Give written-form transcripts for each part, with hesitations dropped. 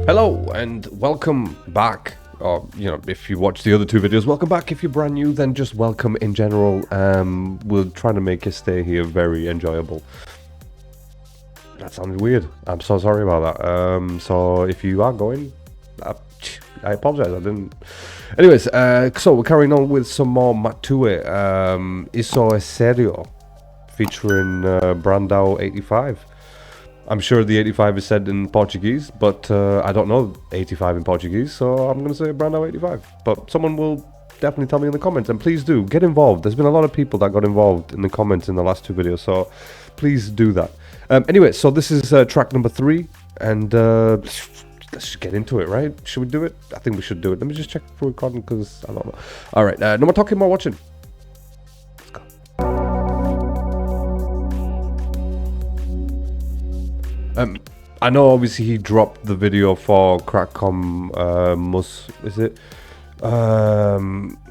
Hello and welcome back, or if you watch the other two videos, welcome back. If you're brand new, then just welcome in general. We're trying to make your stay here very enjoyable. That sounded weird. I'm so sorry about that. So if you are going, I apologize, I didn't. Anyways, so we're carrying on with some more Matue, ISSO SERIO, featuring Brandao085. I'm sure the 85 is said in Portuguese, but I don't know 85 in Portuguese, so I'm going to say Brandao085. But someone will definitely tell me in the comments, and please do, get involved. There's been a lot of people that got involved in the comments in the last two videos, so please do that. Anyway, so this is track number 3, and let's just get into it, right? Should we do it? I think we should do it. Let me just check for recording, because I don't know. Alright, no more talking, more watching. Let's go. I know obviously he dropped the video for Crackcom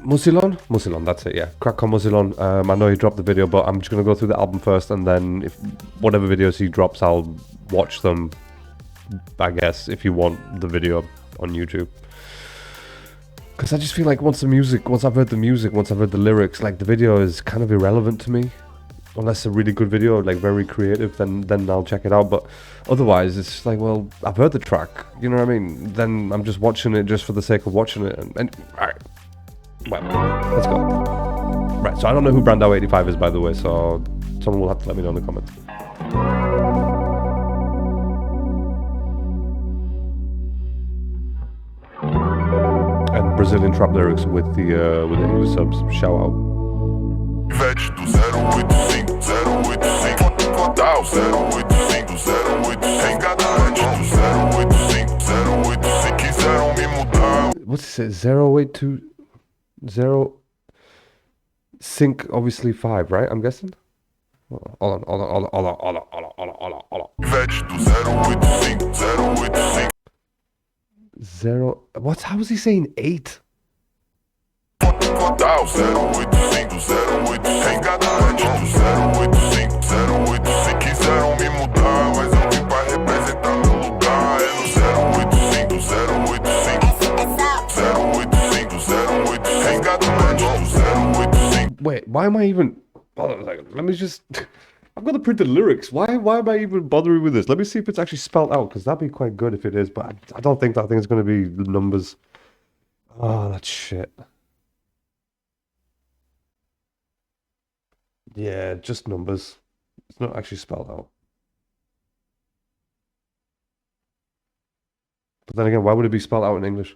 Musilon, that's it, yeah. Crackcom Musilon. I know he dropped the video, but I'm just gonna go through the album first, and then if whatever videos he drops, I'll watch them, I guess, if you want the video on YouTube. Because I just feel like once I've heard the music, once I've heard the lyrics, like the video is kind of irrelevant to me. Unless a really good video, like very creative, then I'll check it out. But otherwise, it's like, well, I've heard the track, you know what I mean? Then I'm just watching it just for the sake of watching it. And alright, well, let's go. Right, so I don't know who Brandao085 is, by the way, so someone will have to let me know in the comments. And Brazilian trap lyrics with the English subs. Shout out. Vete do 085, 085, total 085, 085, engadante do 085, 085, quiseram me mudar. What's it? 082 0 sync, obviously 5, right? I'm guessing. Hold on. Vete do 085, 085. Zero. What? How was he saying 8? Total 085, 085, engadante do 085, 085, quiseram me mudar, mas eu vim pra representar meu lugar. É no 085, 085, 085, engadante do 085. Wait, why am I even? Hold on a second. Let me just. I've got the printed lyrics. Why am I even bothering with this? Let me see if it's actually spelled out, because that'd be quite good if it is. But I don't think that thing is going to be numbers. Oh, that's shit. Yeah, just numbers. It's not actually spelled out. But then again, why would it be spelled out in English?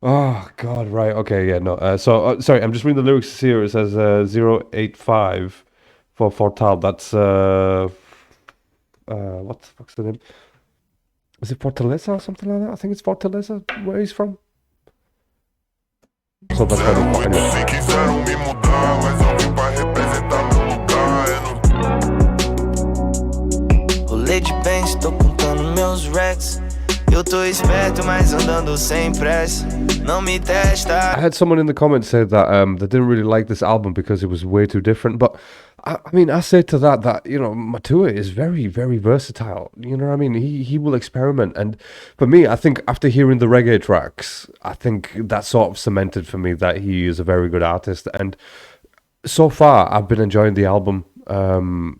Oh, God, right. Okay, yeah, no. Sorry, I'm just reading the lyrics here. It says 085 for Fortal. That's, what the fuck's the name? Is it Fortaleza or something like that? I think it's Fortaleza, where he's from. So that's how they quiseram me mudar, mas eu vim pra representar meu lugar. Rolê de bens, tô contando meus racks. Eu tô esperto, mas andando sem pressa. Não me testa. I had someone in the comments say that they didn't really like this album because it was way too different. But I mean, I say to that Matue is very, very versatile. You know what I mean? He will experiment. And for me, I think after hearing the reggae tracks, I think that sort of cemented for me that he is a very good artist. And so far, I've been enjoying the album.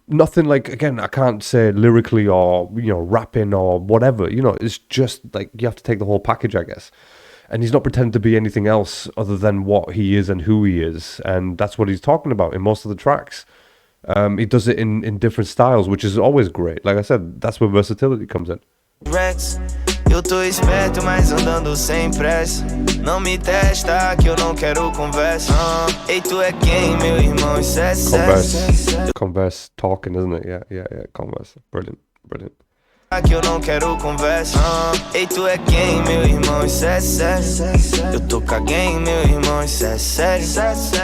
Nothing like, again, I can't say lyrically or, rapping or whatever. It's just like you have to take the whole package, I guess. And he's not pretending to be anything else other than what he is and who he is. And that's what he's talking about in most of the tracks. He does it in different styles, which is always great. Like I said, that's where versatility comes in. Rex, eu tô esperto, mas andando sem pressa. Não me testa, que eu não quero conversa. Ei, tu é quem, meu irmão? Isso é sério. Converse talking, isn't it? Yeah, converse. Brilliant. Que eu não quero conversa. Ei, tu é quem, meu irmão? Isso é sério. Eu tô caguém, meu irmão? Isso é sério.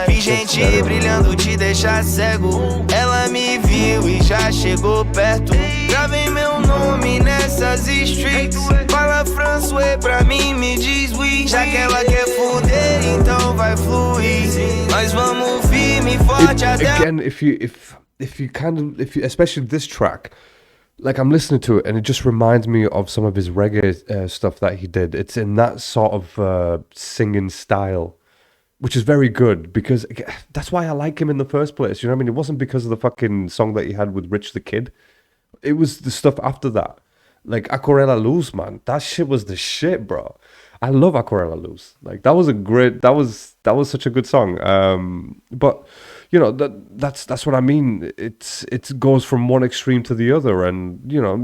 Vi gente brilhando, te deixar cego. Ela me viu e já chegou perto. Gravei meu nome nessas streets. Fala François pra mim, me diz oui. Já que ela quer fuder, então vai fluir. Nós vamos firme e forte até. Again, if you especially this track, like I'm listening to it and it just reminds me of some of his reggae stuff that he did. It's in that sort of singing style, which is very good because that's why I like him in the first place. You know what I mean? It wasn't because of the fucking song that he had with Rich the Kid. It was the stuff after that. Like Aquarela Luz, man. That shit was the shit, bro. I love Aquarela Luz. Like that was that was such a good song. But you know, that's what I mean. It goes from one extreme to the other, and you know,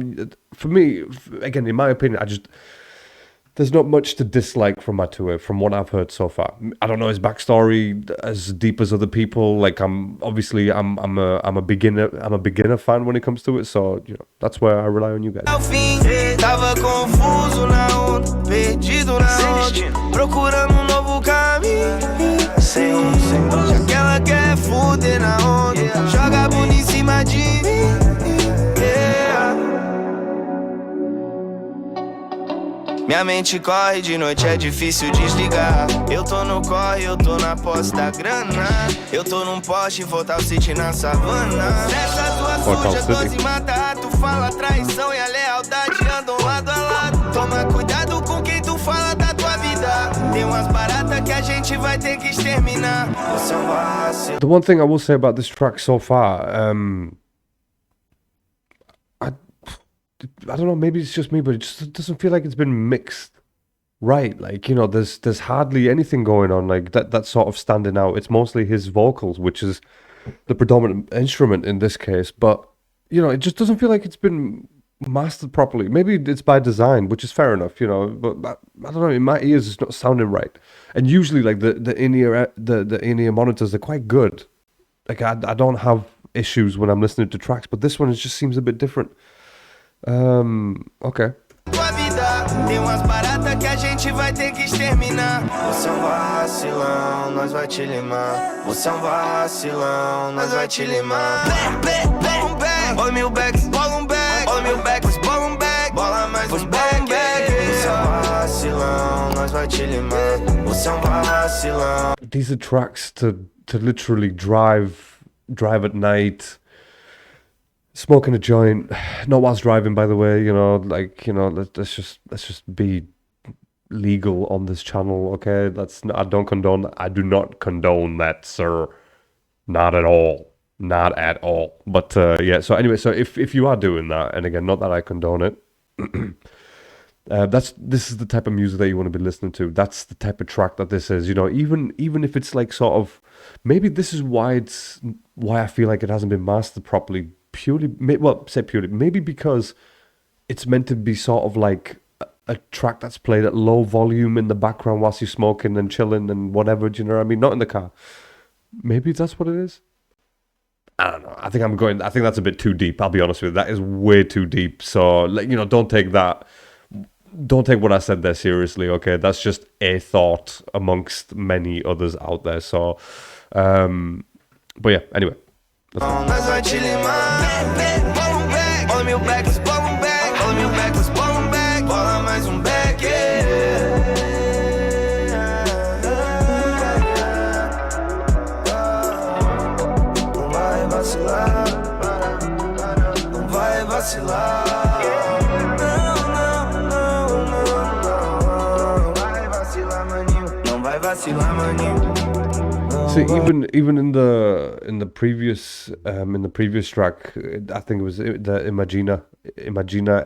for me, again, in my opinion, there's not much to dislike from Matue from what I've heard so far. I don't know his backstory as deep as other people. Like I'm a beginner fan when it comes to it. So you know that's where I rely on you guys. Tava confuso na onda, perdido na onda, procurando novo caminho. Já que ela quer fuder na onda, joga a bunda em cima de mim. Minha mente corre, de noite é difícil desligar. Eu tô no corre, eu tô na posse da grana. Eu tô num poste, Fortal City na savana. Nessa tua suja, goza e mata. Tu fala traição e a lealdade andam lado a lado. Toma cuidado com quem tu fala da tua vida. Tem umas baratas que a gente vai ter que exterminar. Você é um vacilo. The one thing I will say about this track so far, I don't know, maybe it's just me, but it just doesn't feel like it's been mixed right. Like, you know, there's hardly anything going on like that's sort of standing out. It's mostly his vocals, which is the predominant instrument in this case. But, you know, it just doesn't feel like it's been mastered properly. Maybe it's by design, which is fair enough, you know, but I don't know, in my ears it's not sounding right. And usually like the in-ear monitors, they're quite good. Like I don't have issues when I'm listening to tracks, but this one just seems a bit different. Okay. Tem umas baratas que a gente vai ter que exterminar. Você é um vacilão, nós vai te limar. Você é um vacilão, nós vai te limar. Bola back, oi mil backs, bola back, oi mil backs, bola back, bola mais back. Você é um vacilão, nós vai te limar. Você é um vacilão. These are tracks to literally drive at night. Smoking a joint, not whilst driving, by the way. You know, like, you know, let's just be legal on this channel, okay? I do not condone that, sir. Not at all, not at all. But yeah. So anyway, so if you are doing that, and again, not that I condone it, this is the type of music that you want to be listening to. That's the type of track that this is. You know, even if it's like sort of, maybe this is why I feel like it hasn't been mastered properly. Maybe because it's meant to be sort of like a track that's played at low volume in the background whilst you're smoking and chilling and whatever, do you know what I mean? Not in the car. Maybe that's what it is. I don't know. I think that's a bit too deep, I'll be honest with you. That is way too deep. So, you know, don't take what I said there seriously, okay? That's just a thought amongst many others out there. So, but yeah, anyway. Nós vai te limar. Bola mil backs, bola back. Bola mil backs, bola back. Bola mais back. Não vai vacilar. Não vai vacilar. Não vai vacilar, maninho. Não vai vacilar, maninho. See, even in the previous track, I think it was the Imagina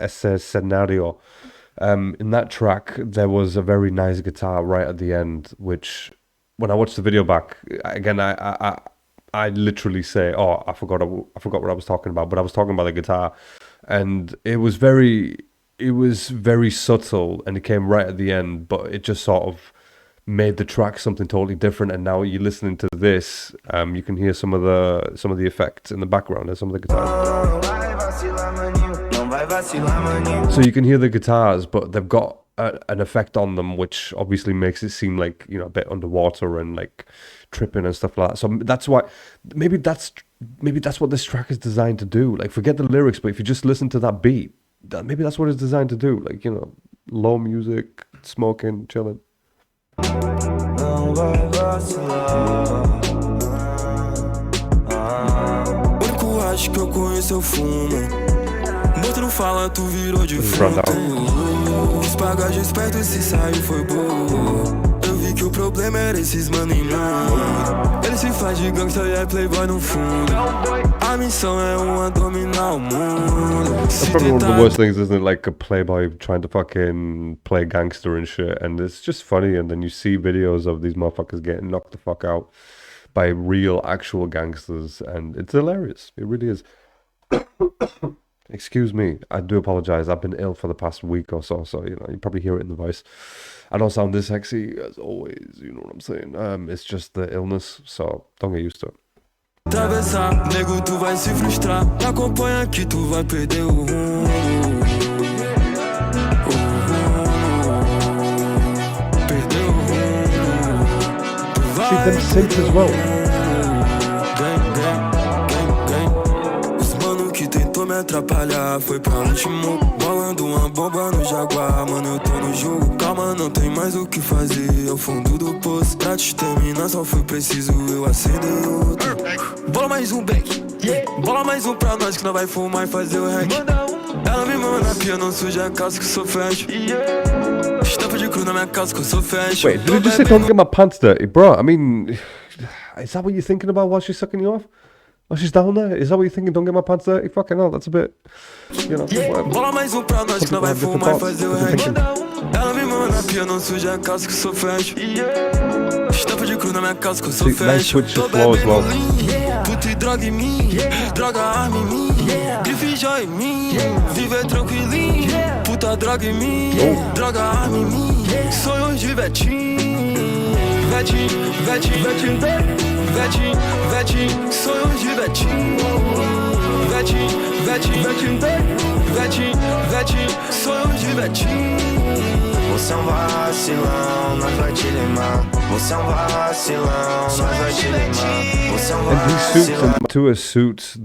SERIO. In that track, there was a very nice guitar right at the end, which when I watched the video back again, I literally say, oh, I forgot what I was talking about, but I was talking about the guitar, and it was very subtle, and it came right at the end, but it just sort of made the track something totally different. And now you're listening to this, you can hear some of the effects in the background and some of the guitars. So you can hear the guitars, but they've got an effect on them, which obviously makes it seem like, you know, a bit underwater and like tripping and stuff like that. So that's why maybe that's what this track is designed to do. Like, forget the lyrics, but if you just listen to that beat, maybe that's what it's designed to do. Like, you know, low music, smoking, chilling. Não vai vacilar. O único acho que eu conheço eu fumo. Morto não fala, tu virou defunto. Brandao. Quis pagar de esperto, se saiu foi boa. Eu vi que o problema era esses mano imundo. Ele se faz de gangsta e é playboy no fundo. A missão é uma dominar o mundo. That's probably one of the worst things, isn't it? Like a playboy trying to fucking play gangster and shit, and it's just funny. And then you see videos of these motherfuckers getting knocked the fuck out by real, actual gangsters, and it's hilarious. It really is. Excuse me, I do apologize. I've been ill for the past week or so, so you know you probably hear it in the voice. I don't sound this sexy as always. You know what I'm saying? It's just the illness, so don't get used to it. Atravessar, nego, tu vai se frustrar. Acompanha que tu vai perder o rumo. Perdeu o rumo. Tu vai See them syncs as well. Os mano que tentou me atrapalhar foi pra último. Bolando uma bomba no Jaguar, mano, eu tô no jogo. Calma, não tem mais o que fazer. Ao fundo do poço, pra te terminar só foi preciso eu acender outro. Bola mais um back, bola mais um pra nós que nós vai fumar e fazer o hack. Ela me manda na pia, não suja a calça que eu sou fashion. Estampa de cruz na minha calça que eu sou fashion. Wait, did you just say don't get my pants dirty? Bro, I mean, is that what you're thinking about while she's sucking you off? While she's down there? Is that what you're thinking? Don't get my pants dirty? Fucking hell, that's a bit, you know, bola mais um pra nós que nós vai fumar e fazer o hack. Ela me manda na pia, não suja a calça que eu sou fashion. Estampa de cruz na minha calça que eu sou fashion. Tô bebendo puta e droga em mim, droga arma em mim, grife joia em mim, viver tranquilinho. Puta droga em mim, droga arma em mim, sonhos de Vetinho, Vetinho, Vetinho, Vetinho, Vetinho, Vetinho, sonhos de Vetinho, Vetinho, Vetinho, Vetinho, Vetinho, Vetinho, sonhos de Vetinho. Você é um vacilão, nós vai te limar. Você é um vacilão, nós vai te limar. Você é um And he suits vacilão. and Matue suits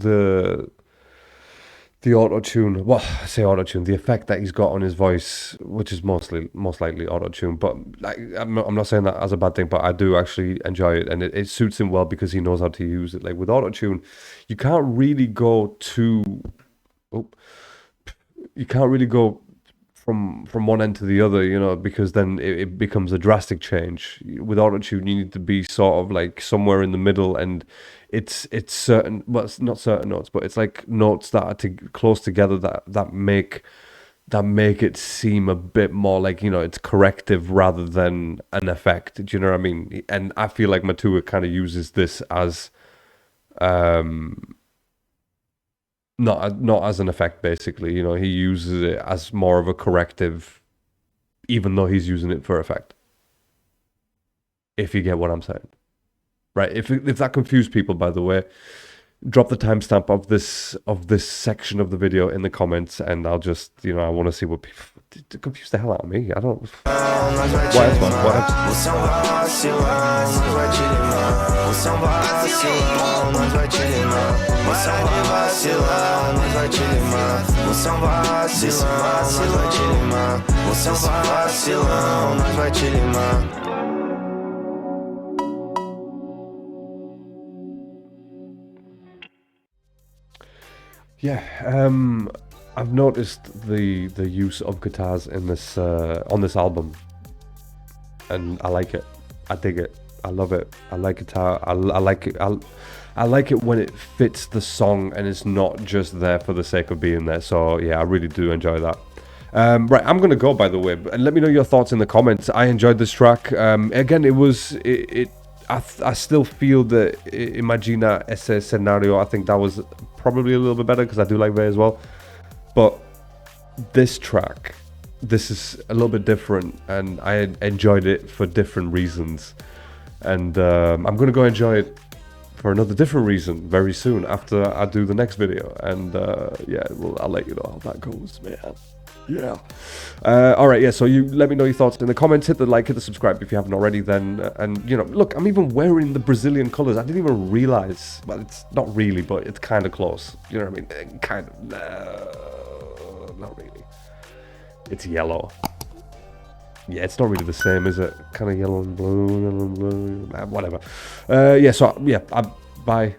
the auto-tune. Well, I say auto-tune, the effect that he's got on his voice, which is most likely auto-tune. But like, I'm not saying that as a bad thing, but I do actually enjoy it, and it suits him well because he knows how to use it. Like with auto-tune, you can't really go from one end to the other, you know, because then it becomes a drastic change. With autotune, you need to be sort of like somewhere in the middle, and it's certain, well, it's not certain notes, but it's like notes that are close together that make it seem a bit more like, you know, it's corrective rather than an effect. Do you know what I mean? And I feel like Matue kind of uses this as not as an effect, basically. You know, he uses it as more of a corrective, even though he's using it for effect. If you get what I'm saying, right? If that confused people, by the way, drop the timestamp of this section of the video in the comments, and I'll just, you know, I want to see what people confuse the hell out of me. I don't. What else, man? What else? Você é um vacilão, nós vai te limar. Você é um vacilão, nós vai te limar. Você é um vacilão, nós vai te limar. Você é um vacilão, nós vai te limar. Você é um vacilão, nós vai te limar. Yeah, I've noticed the use of guitars in this on this album, and I like it. I dig it. I love it. I like guitar. I like it. I like it when it fits the song and it's not just there for the sake of being there. So yeah, I really do enjoy that. Right, I'm gonna go, by the way, and let me know your thoughts in the comments. I enjoyed this track. Again, I still feel that Imagina ese Scenario, I think that was probably a little bit better because I do like Vey as well. But this track, this is a little bit different, and I enjoyed it for different reasons. And I'm going to go enjoy it for another different reason very soon after I do the next video. And yeah, well, I'll let you know how that goes, man. Yeah. All right, yeah, so you let me know your thoughts in the comments. Hit the like, hit the subscribe if you haven't already then. And, you know, look, I'm even wearing the Brazilian colors. I didn't even realize. Well, it's not really, but it's kind of close. You know what I mean? Kind of. Not really. It's yellow. Yeah, it's not really the same, is it? Kind of yellow and blue, whatever. Yeah, so, yeah, bye.